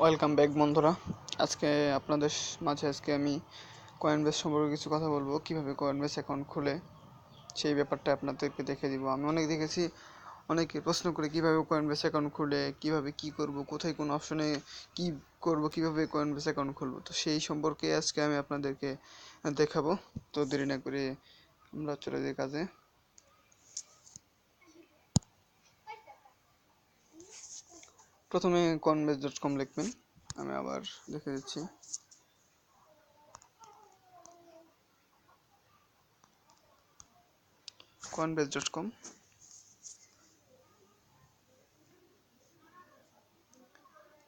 Welcome back বন্ধুরা। আজকে আপনাদের মাঝে আমি কয়েনবেস সম্পর্কে কিছু কথা বলবো। কিভাবে কয়েনবেস অ্যাকাউন্ট খুলে সেই ব্যাপারটা আপনাদেরকে দেখে দিব। আমি অনেক দেখেছি, অনেকে প্রশ্ন করে কিভাবে কয়েনবেস অ্যাকাউন্ট খুলে, কিভাবে কি করব, কোথায় কোন অপশনে কি করব, কিভাবে কয়েনবেস অ্যাকাউন্ট খুলবো। তো সেই সম্পর্কে আজকে আমি আপনাদেরকে দেখাবো। তো দেরি না করে আমরা চলে যাই কাজে। প্রথমে coinbase.com লিখবেন। আমি আবার দেখে দিচ্ছি। coinbase.com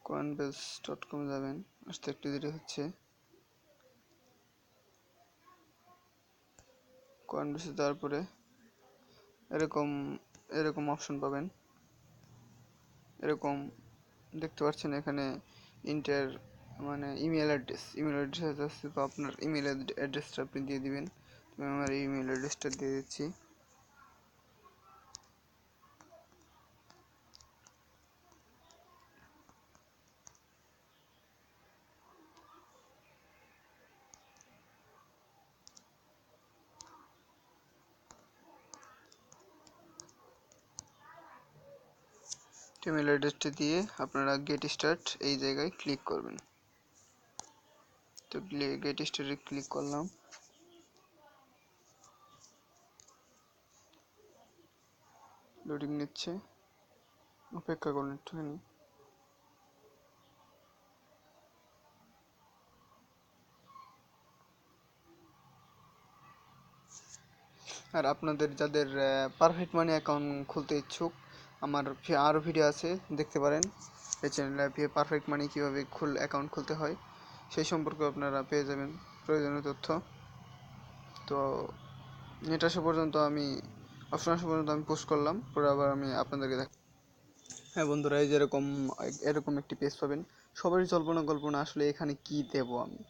coinbase.com যাবেন। আসতে একটু দেরি হচ্ছে। coinbase যাওয়ার পরে এরকম এরকম অপশন পাবেন। এরকম দেখতে পাচ্ছেন এখানে ইন্টার মানে ইমেল অ্যাড্রেস আছে। তো আপনার ইমেল অ্যাড্রেসটা আপনি দিয়ে দিবেন। আমি আমার ইমেল অ্যাড্রেসটা দিয়ে দিচ্ছি। ইমেল অ্যাড্রেসটা দিয়ে আপনারা গেট স্টার্ট এই জায়গায় ক্লিক করবেন। তো গেট স্টার্টে ক্লিক করলাম। লোডিং নিচ্ছে, অপেক্ষা করুন একটুখানি। আর আপনাদের যাদের পারফেক্ট মানি অ্যাকাউন্ট খুলতে ইচ্ছুক, আমার আরও ভিডিও আছে, দেখতে পারেন। এই চ্যানেলে পারফেক্ট মানি কীভাবে অ্যাকাউন্ট খুলতে হয় সেই সম্পর্কে আপনারা পেয়ে যাবেন প্রয়োজনীয় তথ্য। তো নেট আসা পর্যন্ত অপশন আসা পর্যন্ত আমি পোস্ট করলাম, পরে আবার আমি আপনাদেরকে দেখ। হ্যাঁ বন্ধুরা, এই যে এরকম একটি পেজ পাবেন। সবারই কল্পনা আসলে এখানে কি দেব আমি।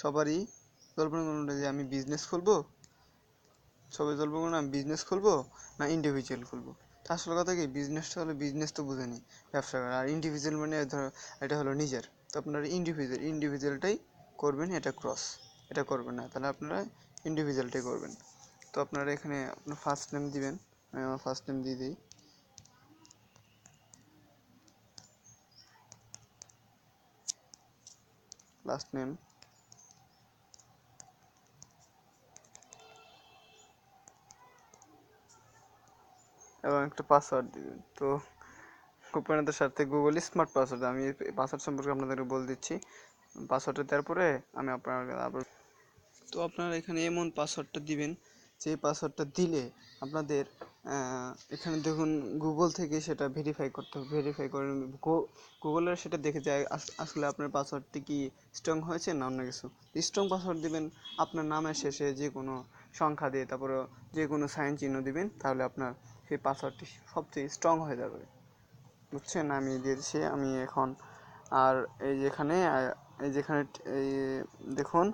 সবারই কল্পনা যে আমি বিজনেস খুলবো। সবাই না বিজনেস খুলবো না ইন্ডিভিজুয়াল খুলবো। তা আসলে কথা কি, বিজনেসটা হলো বিজনেস তো বুঝেনি, ব্যবসা করা। আর ইন্ডিভিজুয়াল মানে ধরো এটা হলো নিজের। তো আপনারা ইন্ডিভিজুয়ালটাই করবেন। এটা করবেন না, তাহলে আপনারা ইন্ডিভিজুয়ালটাই করবেন। তো আপনারা এখানে আপনার ফার্স্ট নেম দিবেন। আমি আমার ফার্স্ট নেম দিয়ে দিই। লাস্ট নেম এবং একটা পাসওয়ার্ড দিবেন। তো গোপনীয়তার সাথে গুগল স্মার্ট পাসওয়ার্ড, আমি পাসওয়ার্ড সম্পর্কে আপনাদেরকে বলে দিচ্ছি। পাসওয়ার্ডটা দেওয়ার পরে আমি আপনাকে আবার, তো আপনারা এখানে এমন পাসওয়ার্ডটা দিবেন যে পাসওয়ার্ডটা দিলে আপনাদের এখানে দেখুন গুগল থেকে সেটা ভেরিফাই করতে হবে। ভেরিফাই করে গুগলের সেটা দেখে যায় আসলে আপনার পাসওয়ার্ডটি কি স্ট্রং হয়েছে না অন্য কিছু। স্ট্রং পাসওয়ার্ড দিবেন, আপনার নামের শেষে যে কোনো সংখ্যা দিয়ে তারপরে যে কোনো সাইন চিহ্ন দিবেন, তাহলে আপনার সেই পাসওয়ার্ডটি সবচেয়ে স্ট্রং হয়ে যাবে। বুঝছেন? আমি দিয়ে দিচ্ছি আমি এখন। আর এই যেখানে এই দেখুন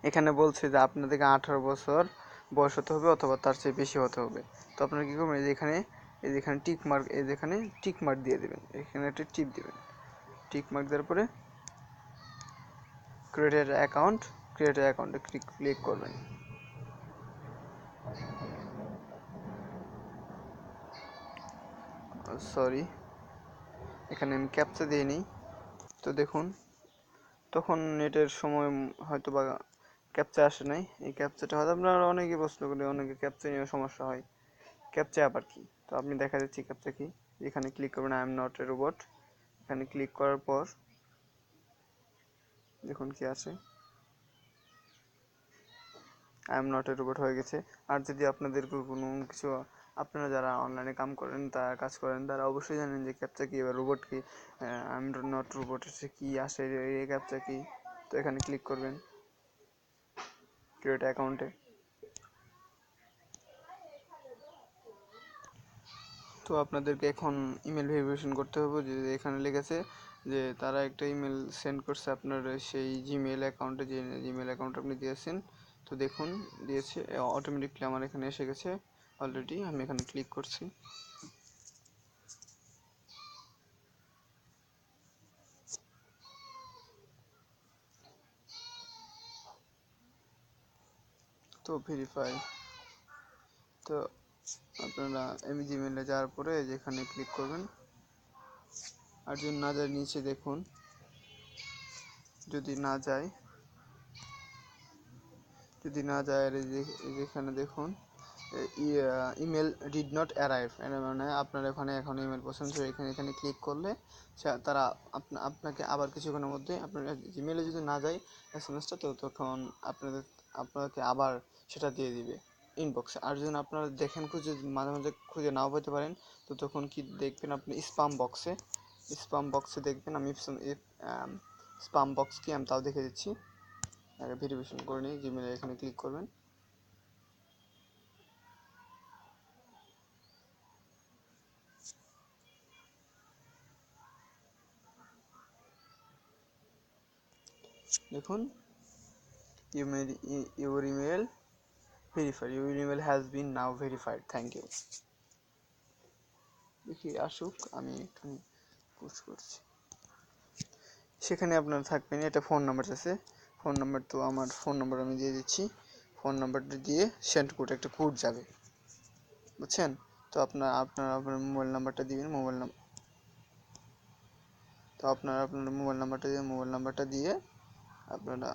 এখানে বলছে যে আপনাদেরকে 18 বছর বয়স হতে হবে অথবা তার চেয়ে বেশি হতে হবে। তো আপনারা কী করবেন, এই যেখানে টিক মার্ক দিয়ে দেবেন। এখানে একটা টিপ দেবেন। টিক মার্ক দেওয়ার পরে ক্রিয়েট অ্যাকাউন্টে ক্লিক করবেন। সরি, এখানে আমি ক্যাপচা দিয়ে নিই। তো দেখুন তখন নেটের সময় হয়তো বা ক্যাপচা আসে নাই। এই ক্যাপচাটা হয়তো আপনারা অনেকে প্রশ্ন করে, অনেকে ক্যাপচা নিয়ে সমস্যা হয়। ক্যাপচা আবার কি, তো আপনি দেখা যাচ্ছে ক্যাপচা কি। এখানে ক্লিক করবেন I am not a robot. এখানে ক্লিক করার পর দেখুন কি আছে, I am not a robot হয়ে গেছে। আর যদি আপনাদের কোনো কিছু, আপনারা যারা অনলাইনে কাজ করেন তারা অবশ্যই জানেন যে ক্যাপচা কি বা রোবট কি। আই এম নট রোবট কি আসে, এই ক্যাপচা কি। তো এখানে ক্লিক করবেন ক্রিয়েট অ্যাকাউন্টে। তো আপনাদেরকে এখন ইমেল ভেরিফিকেশন করতে হবে। যে এখানে লিখেছে যে তারা একটা ইমেল সেন্ড করছে আপনার সেই জিমেল অ্যাকাউন্টে, যে জিমেল অ্যাকাউন্ট আপনি দিয়েছেন। তো দেখুন দিয়েছে, অটোমেটিকলি আমার এখানে এসে গেছে অলরেডি। আমি এখানে ক্লিক করছি। তো ভেরিফাই, তো আপনারা জিমেলে যাওয়ার পরে যেখানে ক্লিক করবেন, আর যদি না যায় নিচে দেখুন, যদি না যায় আর যেখানে দেখুন ইমেল ডিড নট অ্যারাইভ, এর মানে আপনার এখানে এখন ইমেল পছন্দ, এখানে ক্লিক করলে তারা আপনাকে আবার কিছুক্ষণের মধ্যে আপনার জিমেলে যদি না যায় এসএমএসটা, তো তখন আপনাকে আবার সেটা দিয়ে দিবে ইনবক্সে। আর যদি আপনারা দেখেন মাঝে মাঝে খুঁজে নাও পেতে পারেন, তো তখন কি দেখবেন আপনি স্পাম বক্সে দেখবেন। আমি স্পাম বক্স কি আমি তাও দেখে দিচ্ছি, আগে ভেরিফিকেশন করে নিই। জিমেলে এখানে ক্লিক করবেন, দেখুন your email verified, your email has been now verified, thank you। দেখি আসুক, আমি এখানে পোস্ট করছি। সেখানে আপনার থাকবেন, এটা ফোন নাম্বার আছে, ফোন নাম্বার, তো আমার ফোন নাম্বার আমি দিয়ে দিচ্ছি। ফোন নাম্বারটা দিয়ে সেন্ড কোড, একটা কোড যাবে, বুঝছেন? তো আপনার মোবাইল নাম্বারটা দিবেন, আপনার মোবাইল নাম্বারটা দিয়ে আপনারা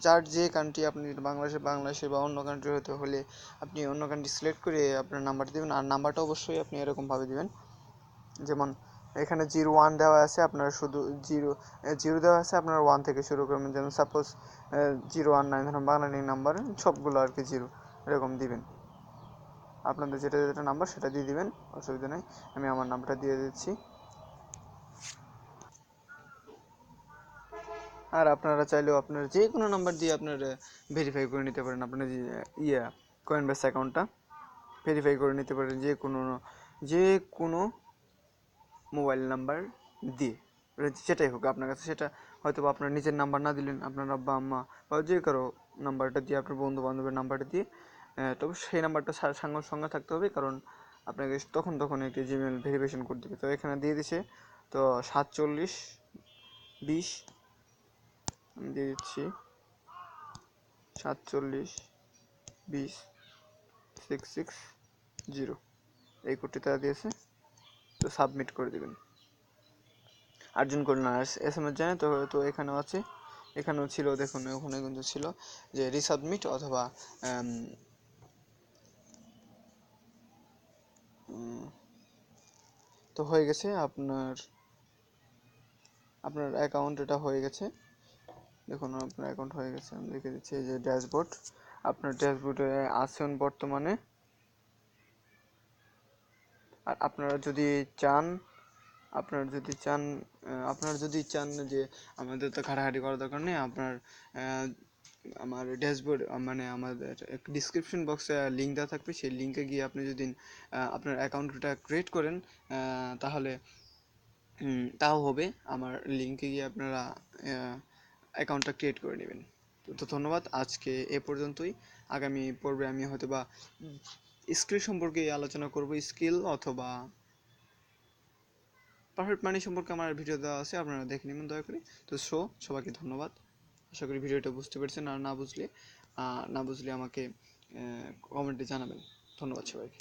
যার যে কান্ট্রি, আপনি বাংলাদেশে বা অন্য কান্ট্রি হতে হলে আপনি অন্য কান্ট্রি সিলেক্ট করে আপনার নাম্বার দেবেন। আর নাম্বারটা অবশ্যই আপনি এরকমভাবে দিবেন, যেমন এখানে 01 দেওয়া আছে, আপনারা শুধু জিরো দেওয়া আছে, আপনারা 1 থেকে শুরু করবেন। যেমন সাপোজ 019, ধরুন বাংলালিঙ্ক নাম্বার সবগুলো আর কি জিরো, এরকম দিবেন। আপনাদের যেটা যেটা নাম্বার সেটা দিয়ে দিবেন, অসুবিধা নেই। আমি আমার নাম্বারটা দিয়ে দিচ্ছি। আর আপনারা চাইলেও আপনার যে কোনো নাম্বার দিয়ে আপনার ভেরিফাই করে নিতে পারেন, আপনার কয়েনবেস অ্যাকাউন্টটা ভেরিফাই করে নিতে পারেন যে কোনো মোবাইল নাম্বার দিয়ে, যেটাই হোক আপনার কাছে। সেটা হয়তো বা আপনার নিজের নাম্বার না দিলেন, আপনার আব্বা আম্মা বা যে কারো নাম্বারটা দিয়ে, আপনার বন্ধু বান্ধবের নাম্বারটা দিয়ে, তবে সেই নাম্বারটা সঙ্গে থাকতে হবে, কারণ আপনাকে তখন একটি জিমেল ভেরিফিকেশন করে দেবে। তো এখানে দিয়ে দিছে, তো 4720 আমি দিয়ে দিচ্ছি, 4720 এই কোডটি তারা দিয়েছে, তো সাবমিট করে দেবেন। আর্জন করলেন আর এসএমএস জানে, তো এখানেও আছে, এখানেও ছিল, দেখুন ওখানে কিন্তু ছিল যে রিসাবমিট অথবা তো হয়ে গেছে আপনার অ্যাকাউন্ট, এটা হয়ে গেছে। দেখুন আপনার অ্যাকাউন্ট হয়ে গেছে, আমি দেখে দিচ্ছি। এই যে ড্যাশবোর্ড, আপনার ড্যাশবোর্ডে আছেন বর্তমানে। আর আপনারা যদি চান যে আমাদের তো ঘাটাঘাটি করার দরকার নেই, আমার ড্যাশবোর্ড মানে আমাদের ডিসক্রিপশন বক্সে লিঙ্ক দেওয়া থাকবে, সেই লিঙ্কে গিয়ে আপনি যদি আপনার অ্যাকাউন্টটা ক্রিয়েট করেন, তাহলে তাও হবে। আমার লিঙ্কে গিয়ে আপনারা অ্যাকাউন্টটা ক্রিয়েট করে নেবেন। তো ধন্যবাদ, আজকে এ পর্যন্তই। আগামী পর্বে আমি হয়তো বা স্কিল সম্পর্কে আলোচনা করব, স্কিল অথবা পারফেক্ট মানি সম্পর্কে আমার ভিডিও দেওয়া আছে, আপনারা দেখে নেবেন দয়া করে। তো সবাইকে ধন্যবাদ, আশা করি ভিডিওটা বুঝতে পেরেছেন। আর না বুঝলে আমাকে কমেন্টে জানাবেন। ধন্যবাদ সবাইকে।